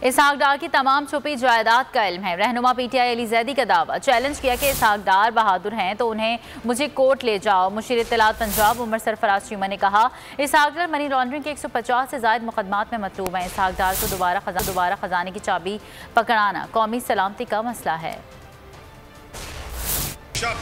इसहाक डार की तमाम छुपी जायदाद का इल्म है। रहनुमा पीटीआई अली जैदी का दावा। चैलेंज किया कि इसहाक डार बहादुर हैं तो उन्हें मुझे कोर्ट ले जाओ। मुशीर इत्तलात पंजाब उमर सरफराज चीमा ने कहा, इसहाक डार मनी लॉन्ड्रिंग के 150 से ज्यादा मुकदमात में मतलूब हैं। इसहाक डार को दोबारा खजाने की चाबी पकड़ाना कौमी सलामती का मसला है।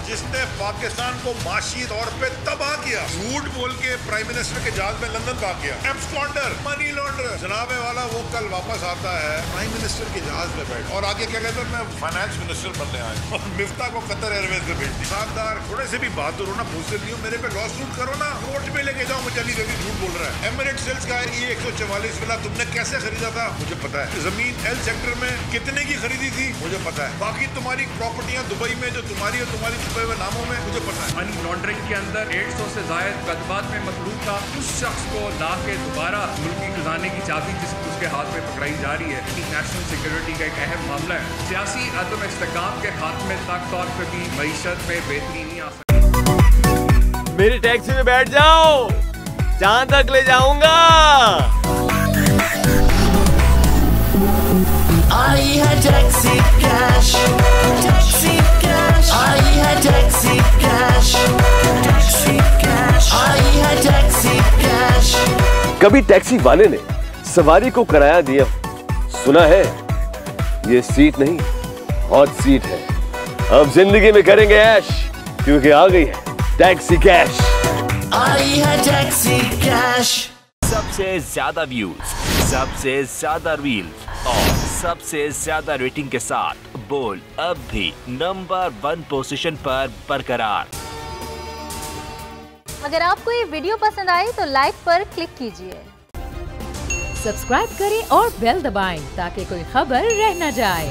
जिसने पाकिस्तान को माशी तौर पे तबाह किया, झूठ बोल के प्राइम मिनिस्टर के जहाज में लंदन भाग गया, एब्सकॉन्डर, मनी लॉन्डर, जनाबे वाला वो कल वापस आता है प्राइम मिनिस्टर के जहाज में बैठ और आगे क्या कहते हैं, मैं फाइनेंस मिनिस्टर बनने आया और मिफ्ता को कतर एयरवेज में भेज दी। साहबदार थोड़े से भी बहादुर हो ना, मुझसे नहीं हो, मेरे पे लॉ सूट करो ना, कोर्ट में लेके जाओ, मुझे अली जल्दी झूठ बोल रहा है। एमिरेट सेल्स का ये 144 विला तुमने कैसे खरीदा था मुझे पता है। जमीन एल सेक्टर में कितने की खरीदी थी मुझे पता है। बाकी तुम्हारी प्रॉपर्टियां दुबई में जो तुम्हारी और तुम्हारी छुपे हुए नामों में मुझे पता है। मनी लॉन्ड्रिंग के अंदर 150 से ज्यादा मुकदमात में मतलूब था। उस शख्स को ला के दोबारा मुल्की खजाने की चाबी उसके हाथ में पकड़ाई जा रही है। नेशनल सिक्योरिटी का एक अहम मामला है। सियासी अदम इस्तेकाम के खात्मे तक तौर पर भी मईशत में बेहतरी नहीं आ सकती। मेरी टैक्सी में बैठ जाओ, जहां तक ले जाऊंगा। आई है टैक्सी कैश, टैक्सी कैश, आई है टैक्सी कैश, टैक्सी कैश, आई है टैक्सी कैश। कभी टैक्सी वाले ने सवारी को किराया दिया, सुना है ये सीट नहीं हॉट सीट है। अब जिंदगी में करेंगे ऐश, क्योंकि आ गई है टैक्सी कैश। आई है टैक्सी कैश। सबसे ज्यादा व्यूज, सबसे ज्यादा रील्स और सबसे ज्यादा रेटिंग के साथ बोल अब भी नंबर 1 पोजीशन पर बरकरार। अगर आपको ये वीडियो पसंद आए तो लाइक पर क्लिक कीजिए, सब्सक्राइब करें और बेल दबाएं ताकि कोई खबर रह न जाए।